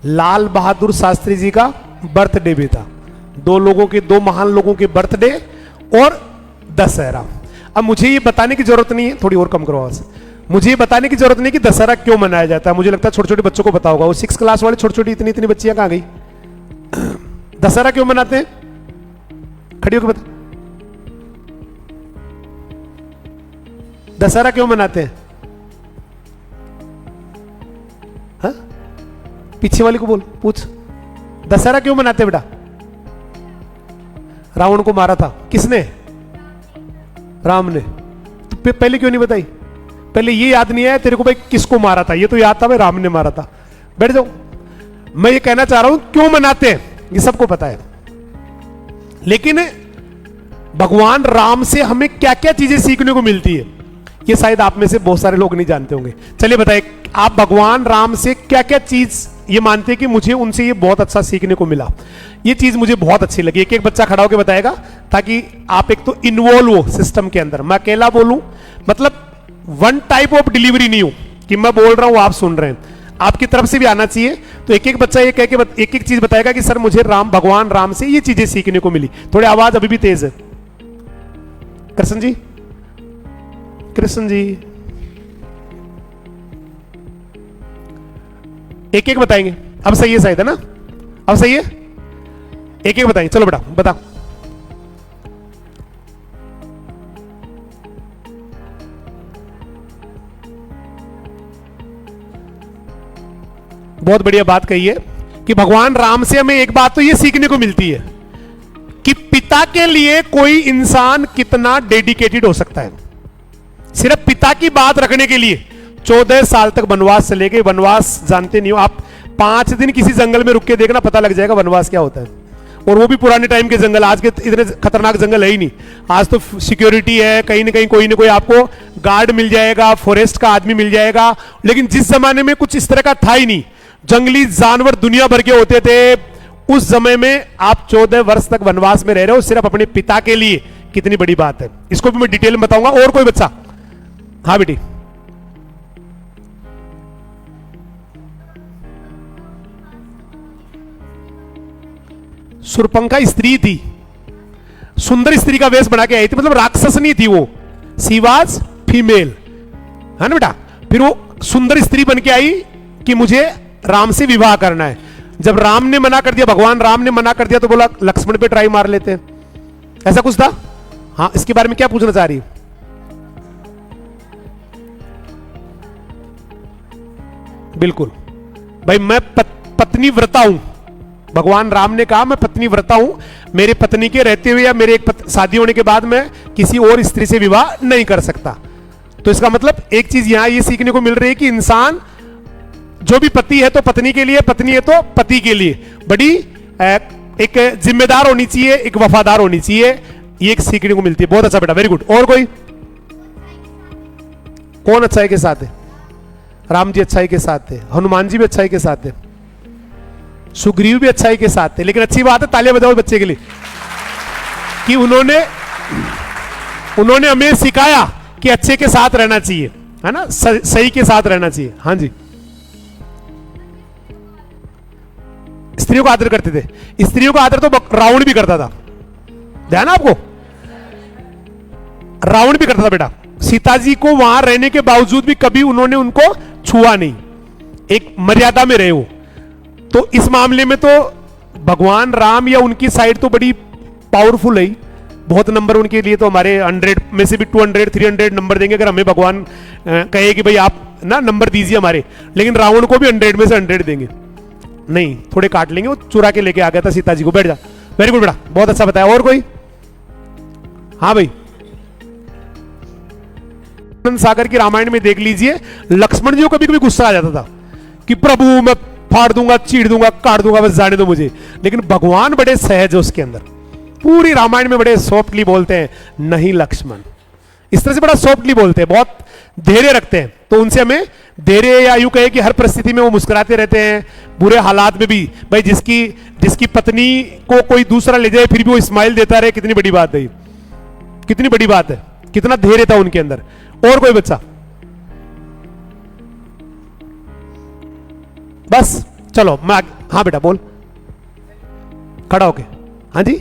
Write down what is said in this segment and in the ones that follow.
लाल बहादुर शास्त्री जी का बर्थडे भी था। दो महान लोगों के बर्थडे और दशहरा। अब मुझे ये बताने की जरूरत नहीं है, थोड़ी और कम करो आवाज। मुझे ये बताने की जरूरत नहीं कि दशहरा क्यों मनाया जाता है। मुझे लगता है छोटे छोटे बच्चों को पता होगा। वो 6 क्लास वाले छोटी छोटी इतनी इतनी बच्चियां कहां गई? दशहरा क्यों मनाते हैं? खड़ी होकर बता। दशहरा क्यों मनाते हैं? हाँ? पीछे वाली को बोल, पूछ। दशहरा क्यों मनाते हैं बेटा? रावण को मारा था किसने? राम ने। तो पहले क्यों नहीं बताई? पहले ये याद नहीं आया तेरे को भाई किसको मारा था? ये तो याद था भाई राम ने मारा था। बैठ जाओ। मैं ये कहना चाह रहा हूं क्यों मनाते हैं ये सबको पता है, लेकिन भगवान राम से हमें क्या क्या चीजें सीखने को मिलती है ये शायद आप में से बहुत सारे लोग नहीं जानते होंगे। चलिए बताइए, आप भगवान राम से क्या क्या चीज ये मानते हैं कि मुझे उनसे ये बहुत अच्छा सीखने को मिला, ये चीज मुझे बहुत अच्छी लगी। एक एक बच्चा खड़ा होकर बताएगा ताकि आप एक तो इन्वॉल्व हो सिस्टम के अंदर। मैं अकेला बोलूं मतलब वन टाइप ऑफ डिलीवरी नहीं हो कि मैं बोल रहा हूं आप सुन रहे हैं, आपकी तरफ से भी आना चाहिए। तो एक एक बच्चा ये कह के एक एक चीज बताएगा कि सर मुझे भगवान राम से ये चीजें सीखने को मिली। थोड़ी आवाज अभी भी तेज है। कृष्ण जी, कृष्ण जी, एक एक बताएंगे। अब सही है शायद, है ना? अब सही है, एक एक बताएंगे। चलो बेटा बता। बहुत बढ़िया बात कही है कि भगवान राम से हमें एक बात तो ये सीखने को मिलती है कि पिता के लिए कोई इंसान कितना डेडिकेटेड हो सकता है। सिर्फ पिता की बात रखने के लिए 14 साल तक वनवास चले गए। वनवास जानते नहीं हो आप, 5 दिन किसी जंगल में रुक के देखना, पता लग जाएगा वनवास क्या होता है। और वो भी पुराने टाइम के जंगल, आज के इतने खतरनाक जंगल है ही नहीं। आज तो सिक्योरिटी है, कहीं ना कहीं कोई ना कोई आपको गार्ड मिल जाएगा, फॉरेस्ट का आदमी मिल जाएगा। लेकिन जिस जमाने में कुछ इस तरह का था ही नहीं, जंगली जानवर दुनिया भर के होते थे, उस समय में आप 14 वर्ष तक वनवास में रह रहे हो सिर्फ अपने पिता के लिए, कितनी बड़ी बात है। इसको भी मैं डिटेल में बताऊंगा। और कोई बच्चा? हाँ बेटी। सुरपंखा स्त्री थी, सुंदर स्त्री का वेश बना के आई थी, मतलब राक्षस नहीं थी वो, सी वाज फीमेल, है ना बेटा? फिर वो सुंदर स्त्री बन के आई कि मुझे राम से विवाह करना है। जब राम ने मना कर दिया, भगवान राम ने मना कर दिया, तो बोला लक्ष्मण पे ट्राई मार लेते हैं, ऐसा कुछ था। हाँ, इसके बारे में क्या पूछना चाह रही है? बिल्कुल भाई, मैं पत्नी व्रता हूं। भगवान राम ने कहा मैं पत्नी व्रता हूं, मेरे पत्नी के रहते हुए या मेरे एक शादी होने के बाद मैं किसी और स्त्री से विवाह नहीं कर सकता। तो इसका मतलब एक चीज यहां ये सीखने को मिल रही है कि इंसान जो भी पति है तो पत्नी के लिए, पत्नी है तो पति के लिए बड़ी एक जिम्मेदार होनी चाहिए, एक वफादार होनी चाहिए। ये एक सीखने को मिलती है। बहुत अच्छा बेटा, वेरी गुड। और कोई? कौन अच्छाई के साथ है? राम जी अच्छाई के साथ थे, हनुमान जी भी अच्छाई के साथ थे, सुग्रीव भी अच्छाई के साथ थे। लेकिन अच्छी बात है, तालियां बजाओ बच्चे के लिए कि उन्होंने हमें सिखाया कि अच्छे के साथ रहना चाहिए, है ना? सही के साथ रहना चाहिए। हाँ जी, स्त्रियों को आदर करते थे। स्त्रियों को आदर तो रावण भी करता था, ध्यान आपको? रावण भी करता था बेटा। सीता जी को वहां रहने के बावजूद भी कभी उन्होंने उनको छुआ नहीं, एक मर्यादा में रहे हो। तो इस मामले में तो भगवान राम या उनकी साइड तो बड़ी पावरफुल है, बहुत नंबर उनके लिए तो हमारे 100 में से भी 200 300 नंबर देंगे अगर हमें भगवान कहे कि भाई आप ना नंबर दीजिए हमारे। लेकिन रावण को भी 100 में से 100 देंगे नहीं, थोड़े काट लेंगे। वो चुरा के लेके आ गया था सीता जी को। बैठ जा, वेरी गुड बेटा, बहुत अच्छा बताया। और कोई? हाँ भाई, सागर की रामायण में देख लीजिए, लक्ष्मण जी को कभी कभी गुस्सा आ जाता था कि प्रभु मैं फाड़ दूंगा, चीड़ दूंगा, काट दूंगा, बस जाने दो मुझे। लेकिन भगवान बड़े सहज है उसके अंदर, पूरी रामायण में बड़े सॉफ्टली बोलते हैं, नहीं लक्ष्मण, इस तरह से बड़ा सॉफ्टली बोलते हैं, बहुत धैर्य रखते हैं। तो उनसे हमें धैर्य, या यूं कहे कि हर परिस्थिति में वो मुस्कुराते रहते हैं, बुरे हालात में भी। भाई जिसकी पत्नी को कोई दूसरा ले जाए फिर भी वो स्माइल देता रहे, कितनी बड़ी बात है, कितनी बड़ी बात है, कितना धैर्य था उनके अंदर। और कोई बच्चा? बस चलो मैं हाँ बेटा बोल, खड़ा होके। हाँ जी,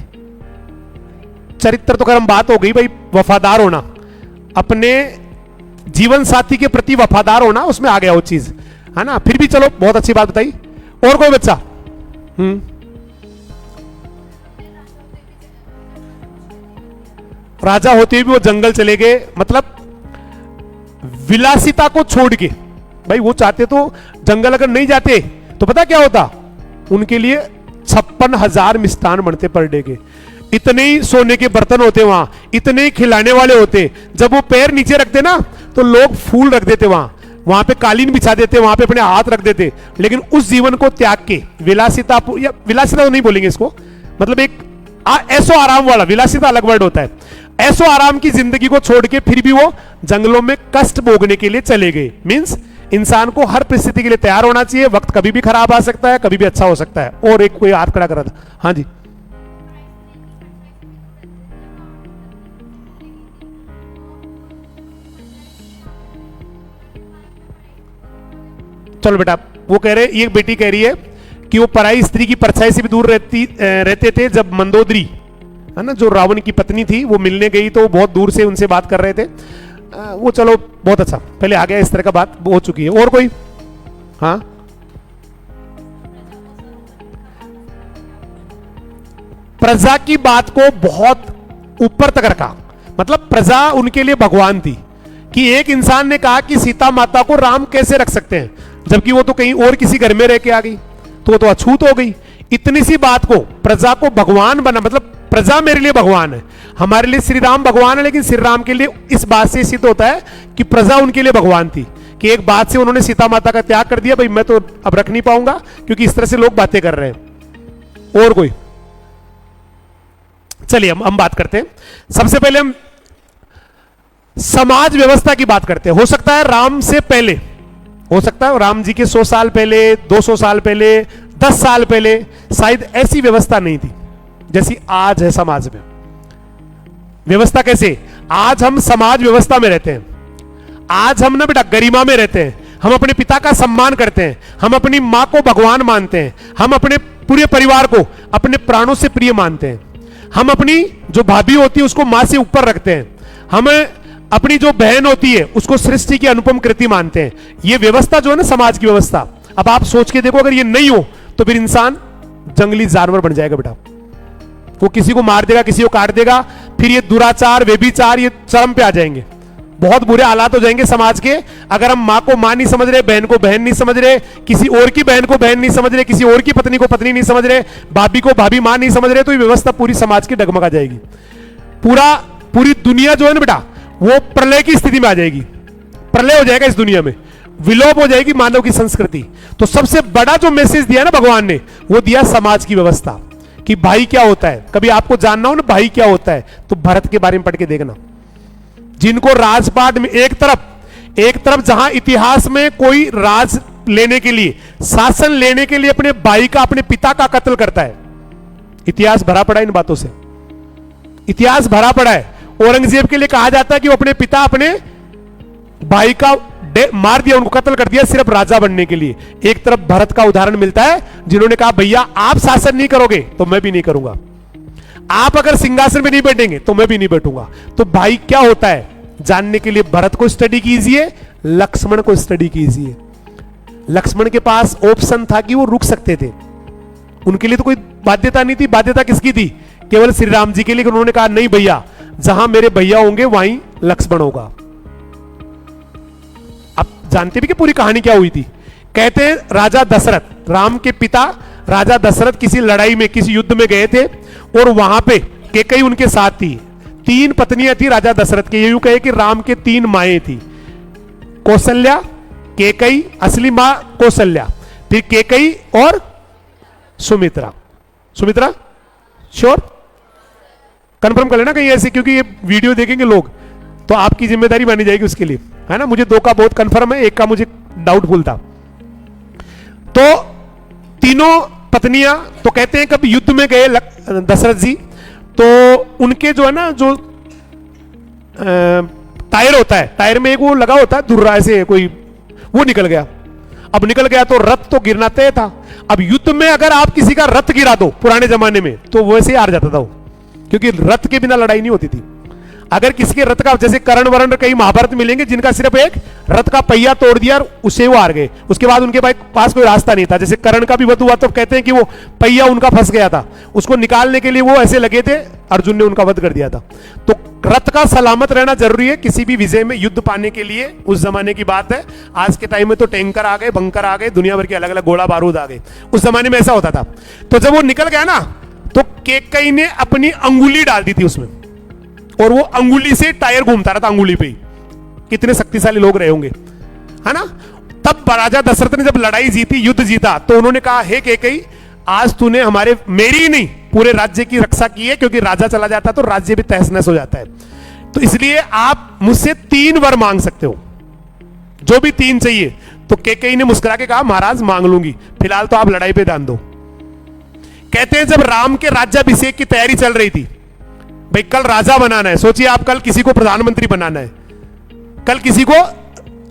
चरित्र तो कर्म बात हो गई भाई, वफादार होना, अपने जीवन साथी के प्रति वफादार होना, उसमें आ गया वो चीज, है ना। फिर भी चलो बहुत अच्छी बात बताई। और कोई बच्चा? राजा होते हुए भी वो जंगल चले गए, मतलब विलासिता को छोड़ के। भाई वो चाहते तो जंगल अगर नहीं जाते तो पता क्या होता, उनके लिए 56,000 मिष्ठान बनते पर डे के, इतने ही सोने के बर्तन होते वहां, इतने ही खिलाने वाले होते। जब वो पैर नीचे रखते ना तो लोग फूल रख देते वहां पे कालीन बिछा देते, वहां पे अपने हाथ रख देते। लेकिन उस जीवन को त्याग के विलासिता, या विलासिता तो नहीं बोलेंगे इसको, मतलब एक ऐसो आराम वाला, विलासिता अलग वर्ड होता है, ऐसो आराम की जिंदगी को छोड़ के फिर भी वो जंगलों में कष्ट भोगने के लिए चले गए। मींस इंसान को हर परिस्थिति के लिए तैयार होना चाहिए, वक्त कभी भी खराब आ सकता है, कभी भी अच्छा हो सकता है। और एक कोई हाथ खड़ा कर रहा था, हाँ जी। चलो बेटा, वो कह रहे, ये बेटी कह रही है कि वो पराई स्त्री की परछाई से भी दूर रहते थे। जब मंदोदरी, है ना, जो रावण की पत्नी थी, वो मिलने गई तो बहुत दूर से उनसे बात कर रहे थे। वो चलो बहुत अच्छा, पहले आ गया, इस तरह का बात हो चुकी है। और कोई? हाँ, प्रजा की बात को बहुत ऊपर तक रखा, मतलब प्रजा उनके लिए भगवान थी। कि एक इंसान ने कहा कि सीता माता को राम कैसे रख सकते हैं, जबकि वो तो कहीं और किसी घर में रह के आ गई, तो वो तो अछूत हो गई। इतनी सी बात को प्रजा को भगवान बना, मतलब प्रजा मेरे लिए भगवान है, हमारे लिए श्री राम भगवान है। लेकिन श्री राम के लिए इस बात से सिद्ध होता है कि प्रजा उनके लिए भगवान थी, कि एक बात से उन्होंने सीता माता का त्याग कर दिया, भाई मैं तो अब रख नहीं पाऊंगा, क्योंकि इस तरह से लोग बातें कर रहे हैं। और कोई? चलिए हम बात करते हैं। सबसे पहले हम समाज व्यवस्था की बात करते हैं। हो सकता है राम से पहले, हो सकता है राम जी के 100 साल पहले, 200 साल पहले, 10 साल पहले शायद ऐसी व्यवस्था नहीं थी जैसी आज है समाज में। व्यवस्था कैसे? आज हम समाज व्यवस्था में रहते हैं, आज हम ना बेटा गरिमा में रहते हैं, हम अपने पिता का सम्मान करते हैं, हम अपनी मां को भगवान मानते हैं, हम अपने पूरे परिवार को अपने प्राणों से प्रिय मानते हैं, हम अपनी जो भाभी होती है उसको मां से ऊपर रखते हैं, हम अपनी जो बहन होती है उसको सृष्टि की अनुपम कृति मानते हैं। ये व्यवस्था जो है ना समाज की व्यवस्था, अब आप सोच के देखो, अगर ये नहीं हो तो फिर इंसान जंगली जानवर बन जाएगा बेटा। वो किसी को मार देगा, किसी को काट देगा, फिर ये दुराचार, व्यभिचार, ये चरम पे आ जाएंगे, बहुत बुरे हालात हो जाएंगे समाज के। अगर हम मां को मां नहीं समझ रहे, बहन को बहन नहीं समझ रहे, किसी और की बहन को बहन नहीं समझ रहे, किसी और की पत्नी को पत्नी नहीं समझ रहे, भाभी को भाभी मां नहीं समझ रहे, तो ये व्यवस्था पूरी समाज की डगमगा जाएगी। पूरी दुनिया जो है ना बेटा, वो प्रलय की स्थिति में आ जाएगी, प्रलय हो जाएगा इस दुनिया में, विलोप हो जाएगी मानव की संस्कृति। तो सबसे बड़ा जो मैसेज दिया ना भगवान ने, वो दिया समाज की व्यवस्था, कि भाई क्या होता है। कभी आपको जानना हो ना भाई क्या होता है, तो भरत के बारे में पढ़ के देखना। जिनको राजपाट में एक तरफ जहां इतिहास में कोई राज लेने के लिए, शासन लेने के लिए अपने भाई का, अपने पिता का कत्ल करता है। इतिहास भरा पड़ा है इन बातों से, इतिहास भरा पड़ा है। औरंगजेब के लिए कहा जाता है कि वो अपने पिता, अपने भाई का मार दिया, उनको कत्ल कर दिया सिर्फ राजा बनने के लिए। एक तरफ भरत का उदाहरण मिलता है, जिन्होंने कहा भैया आप शासन नहीं करोगे तो मैं भी नहीं करूंगा, आप अगर सिंहासन में नहीं बैठेंगे तो मैं भी नहीं बैठूंगा। तो भाई क्या होता है जानने के लिए भरत को स्टडी कीजिए, लक्ष्मण को स्टडी कीजिए। लक्ष्मण के पास ऑप्शन था कि वो रुक सकते थे, उनके लिए तो कोई बाध्यता नहीं थी। बाध्यता किसकी थी? केवल श्री राम जी के लिए। उन्होंने कहा नहीं भैया, जहां मेरे भैया होंगे वहीं लक्ष्मण होगा। आप जानते भी कि पूरी कहानी क्या हुई थी। कहते हैं राजा दशरथ, राम के पिता राजा दशरथ किसी लड़ाई में, किसी युद्ध में गए थे, और वहां पे कैकेयी उनके साथ थी। 3 पत्नियां थी राजा दशरथ के। यूं कहे कि राम के 3 माएं थी, कौशल्या, कैकेयी, असली मां कौशल्या, फिर कैकेयी और सुमित्रा। सुमित्रा श्योर? कंफर्म कर लेना कहीं ऐसे, क्योंकि ये वीडियो देखेंगे लोग तो आपकी जिम्मेदारी मानी जाएगी उसके लिए, है ना। मुझे 2 का बहुत कंफर्म है, 1 का मुझे डाउटफुल था। तो तीनों पत्नियां, तो कहते हैं कभी युद्ध में गए दशरथ जी, तो उनके जो है ना, जो टायर होता है, टायर में एक वो लगा होता है धुर्रा ऐसे कोई, वो निकल गया। अब निकल गया तो रथ तो गिरना तय था। अब युद्ध में अगर आप किसी का रथ गिरा दो पुराने जमाने में तो वैसे ही हार जाता था वो, क्योंकि रथ के बिना लड़ाई नहीं होती थी। अगर किसी के रथ का, जैसे कर्ण वर्ण कई महाभारत मिलेंगे जिनका सिर्फ एक रथ का पहिया तोड़ दिया और उससे वो हार गए, उसके बाद उनके पास कोई रास्ता नहीं था। जैसे कर्ण का भी वध हुआ तो कहते हैं कि वो पहिया उनका फंस गया था, उसको निकालने के लिए वो ऐसे लगे थे, अर्जुन ने उनका वध कर दिया था। तो रथ का सलामत रहना जरूरी है किसी भी विजय में, युद्ध पाने के लिए। उस जमाने की बात है, आज के टाइम में तो टैंकर आ गए, बंकर आ गए, दुनिया भर के अलग अलग गोला बारूद आ गए। उस जमाने में ऐसा होता था। तो जब वो निकल गया ना, तो केकई ने अपनी अंगुली डाल दी थी उसमें, और वो अंगुली से टायर घूमता रहा था, अंगुली पे ही। कितने शक्तिशाली लोग रहे होंगे, है ना। तब राजा दशरथ ने जब लड़ाई जीती, युद्ध जीता, तो उन्होंने कहा, हे केकई, आज तूने मेरी ही नहीं पूरे राज्य की रक्षा की है, क्योंकि राजा चला जाता तो राज्य भी तहस नहस हो जाता है। तो इसलिए आप मुझसे 3 वर मांग सकते हो, जो भी 3 चाहिए। तो केकई ने मुस्कुरा के कहा, महाराज मांग लूंगी, फिलहाल तो आप लड़ाई पे ध्यान दो। कहते हैं जब राम के राज्याभिषेक की तैयारी चल रही थी, भाई कल राजा बनाना है, सोचिए आप, कल किसी को प्रधानमंत्री बनाना है, कल किसी को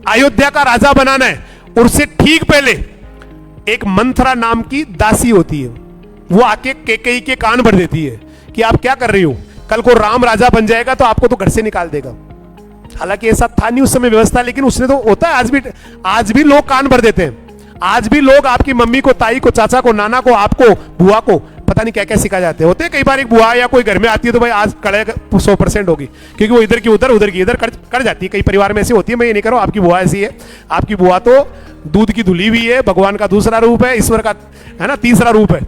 अयोध्या का राजा बनाना है, और उससे ठीक पहले एक मंथरा नाम की दासी होती है, वो आके केकई के कान भर देती है कि आप क्या कर रही हो, कल को राम राजा बन जाएगा तो आपको तो घर से निकाल देगा। हालांकि ऐसा था नहीं उस समय व्यवस्था, लेकिन उसने तो होता है, आज भी लोग कान भर देते हैं। आज भी लोग आपकी मम्मी को, ताई को, चाचा को, नाना को, आपको, बुआ को पता नहीं क्या क्या सिखा जाते होते हैं। कई बार एक बुआ या कोई घर में आती है तो भाई आज कड़े 100% होगी, क्योंकि वो इधर की उधर, उधर की इधर कर जाती है। कई परिवार में ऐसी होती है, मैं ये नहीं कह रहा हूं आपकी बुआ ऐसी है। आपकी बुआ तो दूध की धुली हुई है, भगवान का दूसरा रूप है, ईश्वर का, है ना, तीसरा रूप है।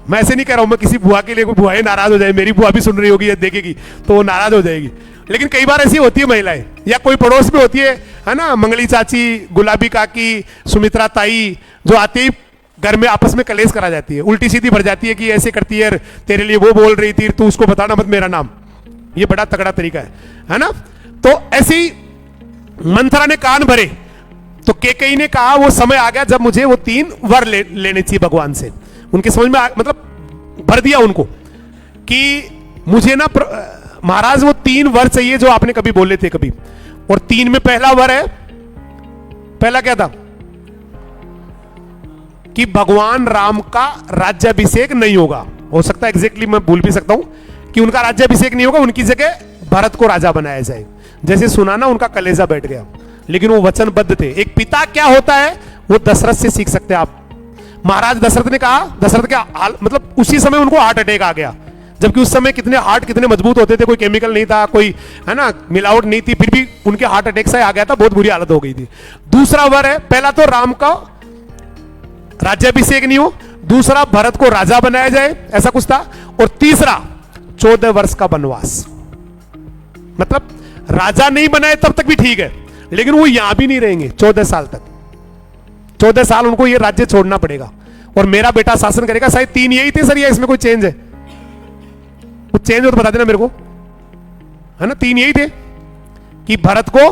मैं ऐसे नहीं कह रहा हूं मैं किसी बुआ के लिए, कोई बुआएं नाराज हो जाए, मेरी बुआ भी सुन रही होगी या देखेगी तो वो नाराज हो जाएगी। लेकिन कई बार ऐसी होती है महिलाएं, या कोई पड़ोस में होती है ना, मंगली चाची, गुलाबी काकी, सुमित्रा ताई, जो आती ही घर में आपस में कलेश करा जाती है, उल्टी सीधी भर जाती है कि ऐसे करती है, तेरे लिए वो बोल रही थी, तू उसको बताना मत मेरा नाम। ये बड़ा तगड़ा तरीका है ना। तो ऐसे ही मंथरा ने कान भरे, तो केकई ने कहा वो समय आ गया जब मुझे वो 3 वर लेने चाहिए भगवान से। उनके समझ में मतलब भर दिया उनको कि मुझे ना महाराज वो 3 वर चाहिए जो आपने कभी बोले थे कभी। और 3 में पहला वर है, पहला क्या था कि भगवान राम का राज्याभिषेक नहीं होगा। हो सकता है एग्जैक्टली मैं भूल भी सकता हूं कि उनका राज्याभिषेक नहीं होगा, उनकी जगह भरत को राजा बनाया जाए। जैसे सुना ना, उनका कलेजा बैठ गया, लेकिन वो वचनबद्ध थे। एक पिता क्या होता है वो दशरथ से सीख सकते हैं आप। महाराज दशरथ ने कहा, दशरथ के मतलब उसी समय उनको हार्ट अटैक आ गया, जबकि उस समय कितने हार्ट कितने मजबूत होते थे, कोई केमिकल नहीं था, कोई, है ना, मिलावट नहीं थी, फिर भी उनके हार्ट अटैक से आ गया था, बहुत बुरी हालत हो गई थी। दूसरा वर है, पहला तो राम का राज्याभिषेक नहीं हो, दूसरा भरत को राजा बनाया जाए, ऐसा कुछ था, और तीसरा 14 वर्ष का वनवास। मतलब राजा नहीं बनाए तब तक भी ठीक है, लेकिन वो यहां भी नहीं रहेंगे 14 साल तक। 14 साल उनको ये राज्य छोड़ना पड़ेगा और मेरा बेटा शासन करेगा। शायद 3 यही थे सर, या इसमें कोई चेंज है? कुछ चेंज हो तो बता देना मेरे को, है ना। 3 यही थे कि भरत को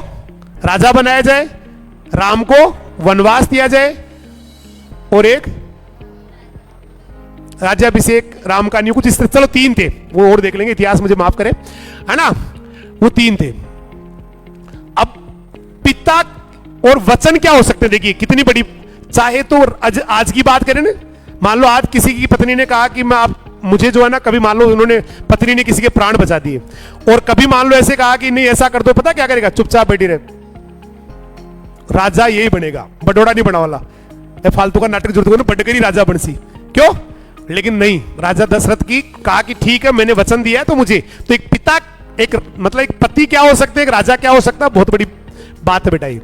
राजा बनाया जाए, राम को वनवास दिया जाए, और एक राज्याभिषेक राम का नहीं, कुछ इस तरह। चलो 3 थे, वो और देख लेंगे, इतिहास मुझे माफ करे, है ना। वो 3 थे। अब पिता और वचन क्या हो सकते हैं? देखिए कितनी बड़ी, चाहे तो आज की बात करें ना, मान लो आज किसी की पत्नी ने कहा कि मुझे जो है ना, कभी मान लो उन्होंने, पत्नी ने किसी के प्राण बचा दिए, और कभी मान लो ऐसे कहा कि नहीं ऐसा कर दो, पता क्या करेगा? चुपचाप बैठी रहे, राजा यही बनेगा, बडोड़ा नहीं बना वाला। फालतू का नाटक जरूरत ना, बडगरी राजा बनसी, क्यों? लेकिन नहीं, राजा दशरथ की कहा कि ठीक है मैंने वचन दिया है तो मुझे, तो एक पिता, एक मतलब एक पति क्या हो सकते हैं, एक राजा क्या हो सकता है, बहुत बड़ी बात है बेटा ये।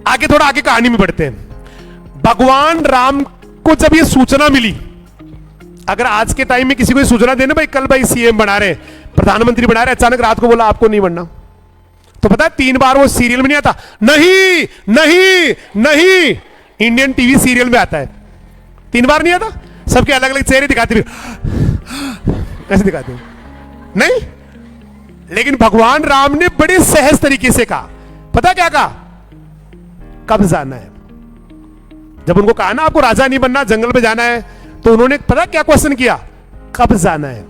आगे थोड़ा आगे कहानी में बढ़ते हैं। भगवान राम को जब ये सूचना मिली, अगर आज के टाइम में किसी को सूचना देना, भाई कल भाई सीएम बना रहे, प्रधानमंत्री बना रहे, अचानक रात को बोला आपको नहीं बनना, तो पता है 3 बार वो सीरियल में नहीं आता, नहीं नहीं नहीं, इंडियन टीवी सीरियल में आता है 3 बार नहीं आता, सबके अलग अलग चेहरे दिखाते हुए ऐसे दिखाते नहीं। लेकिन भगवान राम ने बड़े सहज तरीके से कहा, पता क्या कहा? कब जाना है। जब उनको कहा ना आपको राजा नहीं बनना, जंगल में जाना है, तो उन्होंने पता क्या क्वेश्चन किया? कब जाना है।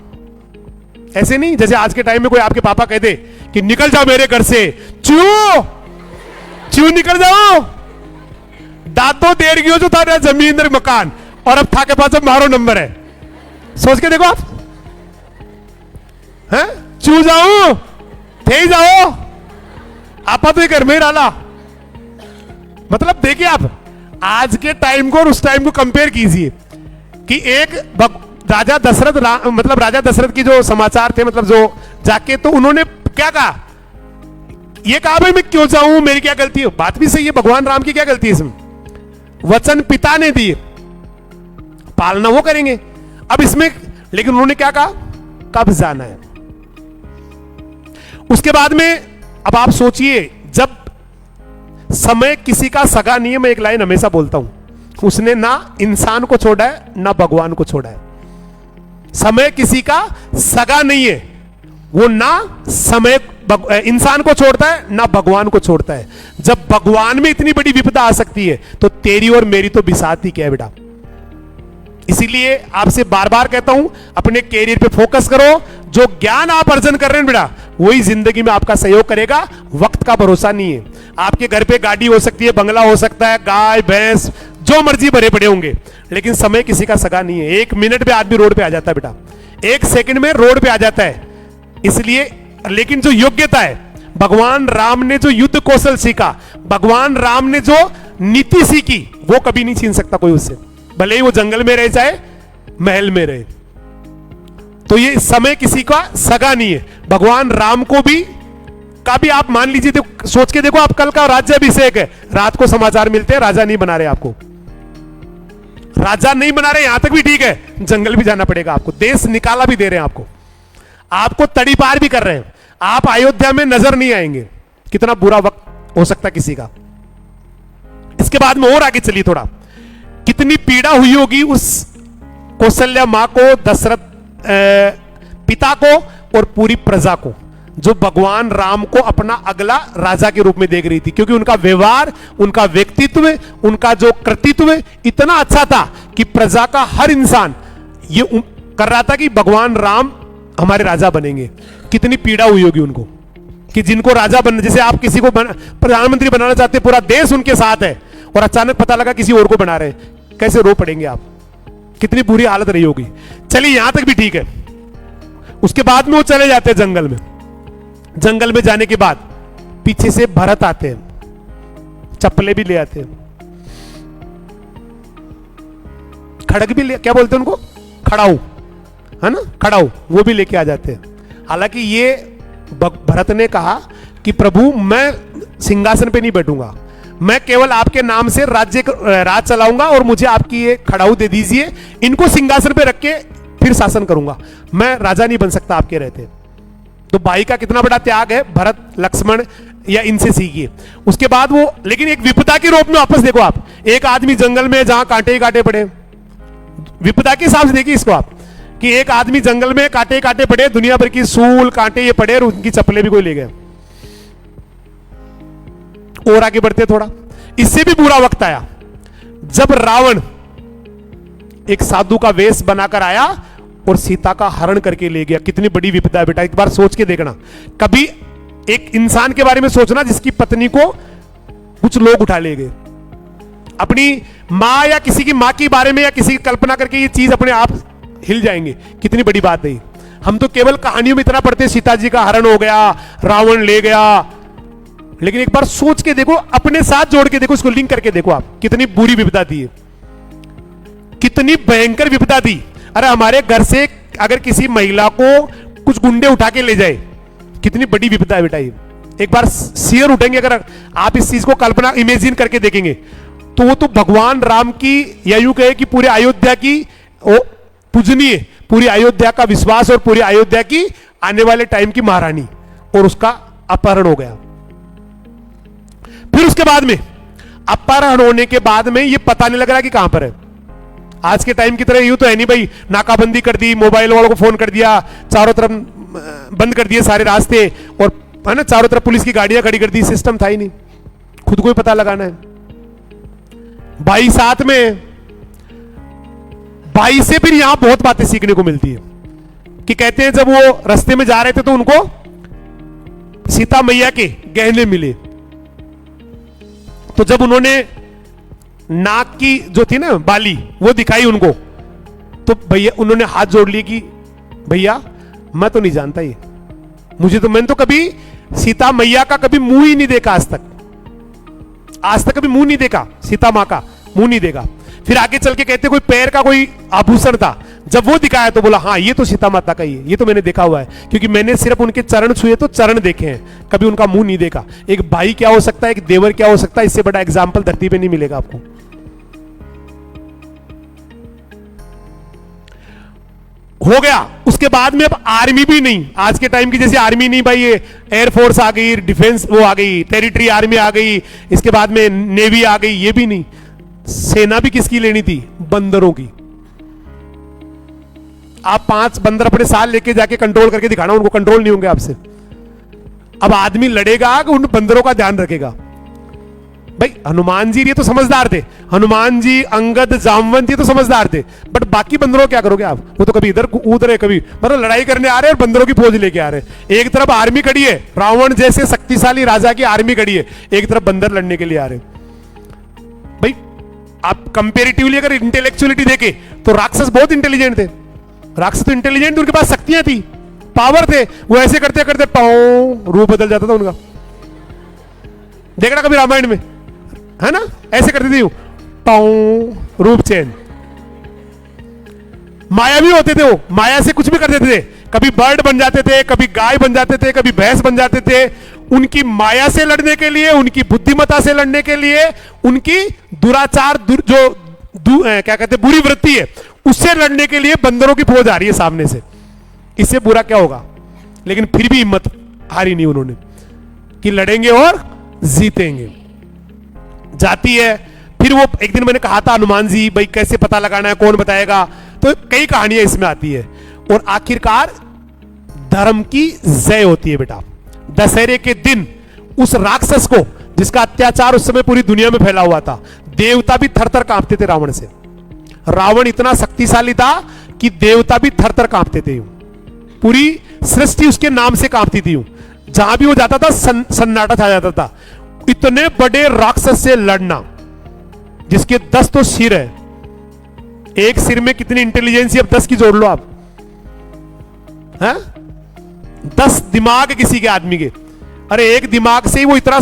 ऐसे नहीं जैसे आज के टाइम में कोई आपके पापा कह दे कि निकल जाओ मेरे घर से, क्यों क्यों निकल जाओ, दांतों देर गयो जो था जमीन मकान, और अब था के पास जब मारो नंबर है, सोच के देखो आप, हैं चू जाऊं थे जाओ आपा तो घर में ही डाला। मतलब देखिए आप आज के टाइम को और उस टाइम को कंपेयर कीजिए कि एक राजा दशरथ मतलब राजा दशरथ की जो समाचार थे, मतलब जो जाके तो उन्होंने क्या कहा, ये कहा भाई मैं क्यों जाऊं, मेरी क्या गलती है। बात भी सही है, भगवान राम की क्या गलती है इसमें, वचन पिता ने दिए, पालना वो करेंगे। अब इसमें लेकिन उन्होंने क्या कहा, कब जाना है। उसके बाद में अब आप सोचिए, जब समय किसी का सगा नहीं है, मैं एक लाइन हमेशा बोलता हूं, उसने ना इंसान को छोड़ा है ना भगवान को छोड़ा है। समय किसी का सगा नहीं है, वो ना समय इंसान को छोड़ता है ना भगवान को छोड़ता है। जब भगवान में इतनी बड़ी विपदा आ सकती है तो तेरी और मेरी तो बिसात ही क्या है बेटा। इसीलिए आपसे बार बार कहता हूं, अपने कैरियर पे फोकस करो। जो ज्ञान आप अर्जन कर रहे हैं बेटा, वही जिंदगी में आपका सहयोग करेगा। वक्त का भरोसा नहीं है। आपके घर पे गाड़ी हो सकती है, बंगला हो सकता है, गाय भैंस जो मर्जी भरे पड़े होंगे, लेकिन समय किसी का सगा नहीं है। 1 मिनट में आदमी रोड पे आ जाता है बेटा, 1 सेकंड में रोड पे आ जाता है। इसलिए लेकिन जो योग्यता है, भगवान राम ने जो युद्ध कौशल सीखा, भगवान राम ने जो नीति सीखी, वो कभी नहीं छीन सकता कोई उससे, भले ही वो जंगल में रहे चाहे महल में रहे। तो ये समय किसी का सगा नहीं है। भगवान राम को भी आप मान लीजिए, सोच के देखो, आप कल का राज्याभिषेक है, रात को समाचार मिलते हैं राजा नहीं बना रहे आपको, राजा नहीं बना रहे, यहां तक भी ठीक है, जंगल भी जाना पड़ेगा आपको, देश निकाला भी दे रहे हैं आपको तड़ी पार भी कर रहे हैं। आप अयोध्या में नजर नहीं आएंगे। कितना बुरा वक्त हो सकता किसी का। इसके बाद में और आगे चलिए थोड़ा, कितनी पीड़ा हुई होगी उस कौशल्या मां को, दशरथ पिता को और पूरी प्रजा को, जो भगवान राम को अपना अगला राजा के रूप में देख रही थी। क्योंकि उनका व्यवहार, उनका व्यक्तित्व, उनका जो कृतित्व इतना अच्छा था कि प्रजा का हर इंसान ये कर रहा था कि भगवान राम हमारे राजा बनेंगे। कितनी पीड़ा हुई होगी उनको कि जिनको राजा बनना, जैसे आप किसी को प्रधानमंत्री बनाना चाहते हैं, पूरा देश उनके साथ है, और अचानक पता लगा किसी और को बना रहे, कैसे रो पड़ेंगे आप, कितनी बुरी हालत रही होगी। चलिए यहां तक भी ठीक है। उसके बाद में वो चले जाते हैं जंगल में। जंगल में जाने के बाद पीछे से भरत आते हैं, चप्पलें भी ले आते हैं, खड़ग भी ले, क्या बोलते हैं उनको, खड़ाऊ है ना, खड़ाऊ, वो भी लेके आ जाते हैं। हालांकि ये भरत ने कहा कि प्रभु मैं सिंहासन पे नहीं बैठूंगा, मैं केवल आपके नाम से राज चलाऊंगा, और मुझे आपकी ये खड़ाऊ दे दीजिए, इनको सिंहासन पे रख के फिर शासन करूंगा, मैं राजा नहीं बन सकता आपके रहते। तो भाई का कितना बड़ा त्याग है, भरत लक्ष्मण या इनसे सीखिए। उसके बाद वो, लेकिन एक विपदा के रूप में वापस देखो आप, एक आदमी जंगल में जहां कांटे ही कांटे पड़े, विपदा के हिसाब से देखिए इसको आप, कि एक आदमी जंगल में कांटे कांटे पड़े, दुनिया भर की सूल कांटे ये पड़े, और उनकी चप्पलें भी कोई ले गए। और आगे बढ़ते थोड़ा, इससे भी बुरा वक्त आया जब रावण एक साधु का वेश बनाकर आया और सीता का हरण करके ले गया। कितनी बड़ी विपदा है बेटा, एक बार सोच के देखना। कभी एक इंसान के बारे में सोचना जिसकी पत्नी को कुछ लोग उठा ले गए, अपनी मां या किसी की मां के बारे में या किसी की कल्पना करके ये चीज अपने आप हिल जाएंगे। कितनी बड़ी बात है। हम तो केवल कहानियों में इतना पढ़ते हैं, सीता जी का हरण हो गया, रावण ले गया, लेकिन एक बार सोच के देखो, अपने साथ जोड़ के देखो, इसको लिंक करके देखो आप, कितनी बुरी विपदा थी, कितनी भयंकर विपदा थी। अरे हमारे घर से अगर किसी महिला को कुछ गुंडे उठा के ले जाए, कितनी बड़ी विपदा है बेटा ये। एक बार सिर उठेंगे अगर आप इस चीज को कल्पना इमेजिन करके देखेंगे, तो वो तो भगवान राम की, या यूं कहे कि पूरे अयोध्या की पूजनीय, पूरी अयोध्या का विश्वास और पूरी अयोध्या की आने वाले टाइम की महारानी, और उसका अपहरण हो गया। फिर उसके बाद में अपहरण होने के बाद में ये पता नहीं लग रहा कि कहां पर है। आज के टाइम की तरह यूं तो है नहीं भाई, नाकाबंदी कर दी, मोबाइल वालों को फोन कर दिया, चारों तरफ बंद कर दिए सारे रास्ते, और है ना, चारों तरफ पुलिस की गाड़ियां खड़ी कर दी। सिस्टम था ही नहीं, खुद को ही पता लगाना है। भाई साथ में, भाई से फिर यहां बहुत बातें सीखने को मिलती है कि कहते हैं जब वो रास्ते में जा रहे थे तो उनको सीता मैया के गहने मिले, तो जब उन्होंने नाक की जो थी ना बाली वो दिखाई उनको, तो भैया उन्होंने हाथ जोड़ लिए कि भैया मैं तो नहीं जानता ये, मैंने तो कभी सीता मैया का कभी मुंह ही नहीं देखा आज तक कभी मुंह नहीं देखा, सीता मां का मुंह नहीं देखा। फिर आगे चल के कहते कोई पैर का कोई आभूषण था, जब वो दिखाया तो बोला हाँ ये तो सीता माता का ही है, ये तो मैंने देखा हुआ है, क्योंकि मैंने सिर्फ उनके चरण छुए तो चरण देखे हैं, कभी उनका मुंह नहीं देखा। एक भाई क्या हो सकता है, एक देवर क्या हो सकता है, इससे बड़ा एग्जाम्पल धरती पे नहीं मिलेगा आपको। हो गया। उसके बाद में अब आर्मी भी नहीं, आज के टाइम की जैसे आर्मी नहीं भाई, ये एयरफोर्स आ गई, डिफेंस वो आ गई, टेरिटरी आर्मी आ गई, इसके बाद में नेवी आ गई, ये भी नहीं। सेना भी किसकी लेनी थी? बंदरों की। आप 5 बंदर अपने साथ लेके जाके कंट्रोल करके दिखाना, उनको कंट्रोल नहीं होंगे आपसे। अब आदमी लड़ेगा कि उन बंदरों का ध्यान रखेगा। भाई हनुमान जी ये तो समझदार थे, हनुमान जी, अंगद, जामवंत ये तो समझदार थे, बट बाकी बंदरों क्या करोगे आप? वो तो कभी इधर कूद रहे, कभी मतलब लड़ाई करने आ रहे हैं और बंदरों की फौज लेके आ रहे हैं। एक तरफ आर्मी खड़ी है, रावण जैसे शक्तिशाली राजा की आर्मी खड़ी है, एक तरफ बंदर लड़ने के लिए आ रहे हैं। भाई आप कंपेरेटिवली अगर इंटेलेक्चुअलिटी देखे तो राक्षस बहुत इंटेलिजेंट थे, राक्षस तो इंटेलिजेंट, उनके पास शक्तियां थी, पावर थे। वो ऐसे करते करते पाओ रूप बदल जाता था उनका, देखना कभी रामायण में है ना, ऐसे करते थे पाओ रूप चेंज। मायावी होते थे वो, माया से कुछ भी कर देते थे, कभी बर्ड बन जाते थे, कभी गाय बन जाते थे, कभी भैंस बन जाते थे। उनकी माया से लड़ने के लिए, उनकी बुद्धिमत्ता से लड़ने के लिए, उनकी दुराचार क्या कहते बुरी वृत्ति है उससे लड़ने के लिए बंदरों की फौज आ रही है सामने से। इससे बुरा क्या होगा? लेकिन फिर भी हिम्मत हारी नहीं उन्होंने कि लड़ेंगे और जीतेंगे। जाती है। फिर वो एक दिन मैंने कहा था हनुमान जी भाई कैसे पता लगाना है, कौन बताएगा, तो कई कहानियां इसमें आती है और आखिरकार धर्म की जय होती है बेटा। दशहरे के दिन उस राक्षस को, जिसका अत्याचार उस समय पूरी दुनिया में फैला हुआ था, देवता भी थर-थर कांपते थे रावण से। रावण इतना शक्तिशाली था कि देवता भी थर-थर कांपते थे, पूरी सृष्टि उसके नाम से कांपती थी। जहां भी वो जाता था सन्नाटा छा जाता था। इतने बड़े राक्षस से लड़ना, जिसके 10 तो सिर है, एक सिर में कितनी इंटेलिजेंसी, अब 10 की जोड़ लो आप, हैं? 10 दिमाग किसी के आदमी के, अरे एक दिमाग से ही वो इतना,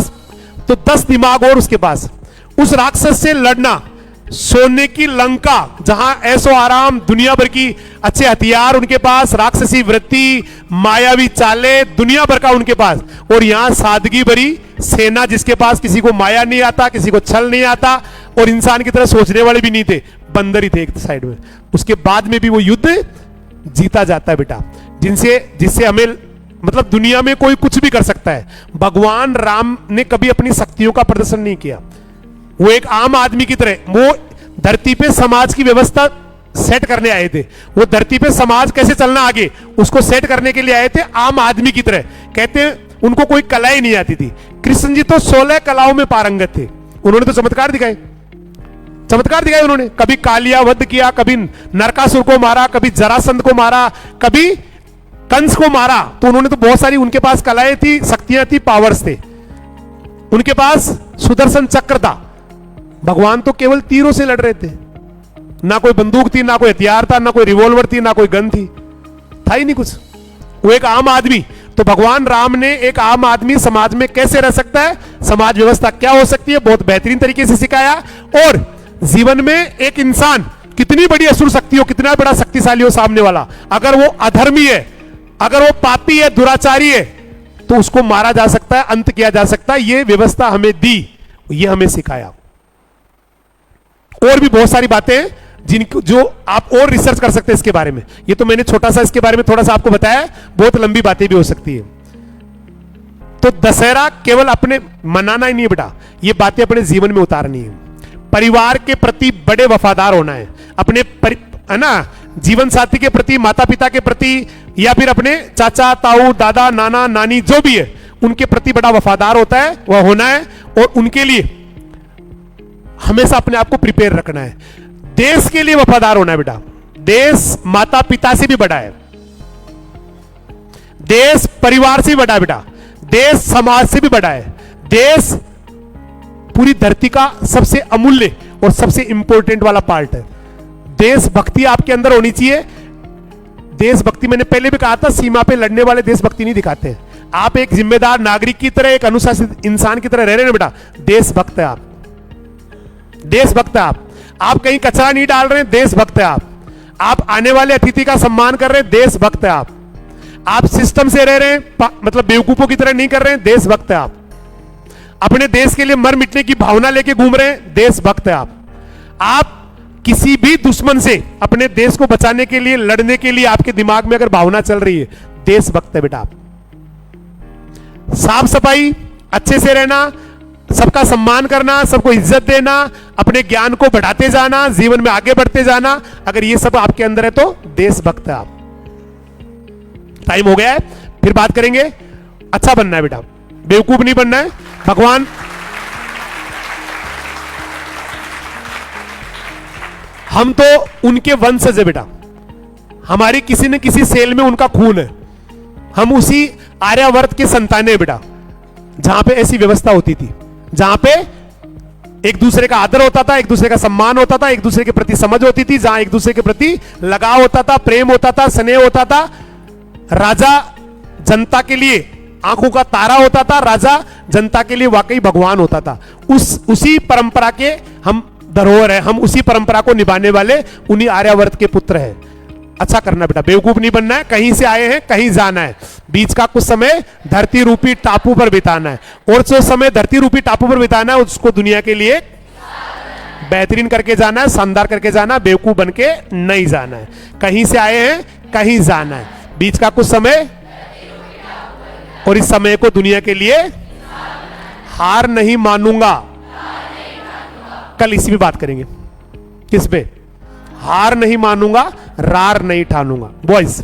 तो 10 दिमाग और उसके पास। उस राक्षस से लड़ना, सोने की लंका जहां ऐसो आराम, दुनिया भर की अच्छे हथियार उनके पास, राक्षसी वृत्ति, मायावी चालें दुनिया भर का उनके पास, और यहां सादगी भरी सेना जिसके पास किसी को माया नहीं आता, किसी को छल नहीं आता, और इंसान की तरह सोचने वाले भी नहीं थे, बंदर ही थे एक साइड में। उसके बाद में भी वो युद्ध जीता जाता है बेटा, जिससे हमें मतलब दुनिया में कोई कुछ भी कर सकता है। भगवान राम ने कभी अपनी शक्तियों का प्रदर्शन नहीं किया, वो एक आम आदमी की तरह, वो धरती पे समाज की व्यवस्था सेट करने आए थे। वो धरती पे समाज कैसे चलना आगे उसको सेट करने के लिए आए थे, आम आदमी की तरह। कहते हैं उनको कोई कला ही नहीं आती थी। कृष्ण जी तो 16 कलाओं में पारंगत थे, उन्होंने तो चमत्कार दिखाए, चमत्कार दिखाए उन्होंने। कभी कालिया वध किया, कभी नरकासुर को मारा, कभी जरासंध को मारा, कभी कंस को मारा। तो उन्होंने तो बहुत सारी, उनके पास कलाएं थी, शक्तियां थी, पावर्स थे, उनके पास सुदर्शन चक्र था। भगवान तो केवल तीरों से लड़ रहे थे, ना कोई बंदूक थी, ना कोई हथियार था, ना कोई रिवॉल्वर थी, ना कोई गन थी, था ही नहीं कुछ। वो एक आम आदमी। तो भगवान राम ने एक आम आदमी समाज में कैसे रह सकता है, समाज व्यवस्था क्या हो सकती है, बहुत बेहतरीन तरीके से सिखाया। और जीवन में एक इंसान कितनी बड़ी असुर शक्ति हो, कितना बड़ा शक्तिशाली हो सामने वाला, अगर वो अधर्मी है, अगर वो पापी है, दुराचारी है, तो उसको मारा जा सकता है, अंत किया जा सकता है। ये व्यवस्था हमें दी, ये हमें सिखाया। और भी बहुत सारी बातें जिनको जो आप और रिसर्च कर सकते हैं इसके बारे में। ये तो मैंने छोटा सा इसके बारे में थोड़ा सा आपको बताया, बहुत लंबी बातें भी हो सकती है। तो दशहरा केवल अपने मनाना ही नहीं है बेटा, ये बातें अपने जीवन में उतारनी है। परिवार के प्रति बड़े वफादार होना है, अपने है ना, जीवन साथी के प्रति, माता पिता के प्रति, या फिर अपने चाचा ताऊ दादा नाना नानी जो भी है उनके प्रति बड़ा वफादार होता है, वह होना है। और उनके लिए हमेशा अपने आप को प्रिपेयर रखना है। देश के लिए वफादार होना है बेटा। देश माता पिता से भी बड़ा है, देश परिवार से भी बड़ा है बेटा, देश समाज से भी बड़ा है, देश पूरी धरती का सबसे अमूल्य और सबसे इंपॉर्टेंट वाला पार्ट है, देशभक्ति आपके अंदर होनी चाहिए। देशभक्ति मैंने पहले भी कहा था, सीमा पे लड़ने वाले देशभक्ति नहीं दिखाते हैं। आप एक जिम्मेदार नागरिक की तरह, एक अनुशासित इंसान की तरह रह रहे हैं बेटा, देशभक्त है आप, देशभक्त है आप कहीं कचरा नहीं डाल रहे हैं, देशभक्त है आप आने वाले अतिथि का सम्मान कर रहे हैं, देशभक्त है आप सिस्टम से रह रहे हैं, मतलब बेवकूफों की तरह नहीं कर रहे हैं, देशभक्त है आप अपने देश के लिए मर मिटने की भावना लेके घूम रहे हैं, देशभक्त है आप किसी भी दुश्मन से अपने देश को बचाने के लिए, लड़ने के लिए आपके दिमाग में अगर भावना चल रही है, देशभक्त है बेटा आप। साफ सफाई, अच्छे से रहना, सबका सम्मान करना, सबको इज्जत देना, अपने ज्ञान को बढ़ाते जाना, जीवन में आगे बढ़ते जाना, अगर ये सब आपके अंदर है तो देशभक्त है आप। टाइम हो गया है, फिर बात करेंगे। अच्छा बनना है बेटा, बेवकूफ नहीं बनना है। भगवान हम तो उनके वंशज है बेटा, हमारी किसी न किसी सेल में उनका खून है, हम उसी आर्यावर्त के संतान है बेटा, जहां पे ऐसी व्यवस्था होती थी, जहां पे एक दूसरे का आदर होता था, एक दूसरे का सम्मान होता था, एक दूसरे के प्रति समझ होती थी, जहां एक दूसरे के प्रति लगाव होता था, प्रेम होता था, स्नेह होता था। राजा जनता के लिए आंखों का तारा होता था, राजा जनता के लिए वाकई भगवान होता था। उसी परंपरा के हम धरोहर है, हम उसी परंपरा को निभाने वाले उन्हीं आर्यावर्त के पुत्र हैं। अच्छा करना बेटा, बेवकूफ नहीं बनना है, कहीं से आए हैं, कहीं जाना है, बीच का कुछ समय धरती रूपी टापू पर बिताना है, और जो समय धरती रूपी टापू पर बिताना है उसको दुनिया के लिए बेहतरीन करके जाना है, शानदार करके जाना है, बेवकूफ बन के नहीं जाना है। कहीं से आए हैं, कहीं जाना है, बीच का कुछ समय, और इस समय को दुनिया के लिए हार नहीं मानूंगा। कल इसी पे बात करेंगे, किस पे? हार नहीं मानूंगा, रार नहीं ठानूंगा। बॉयज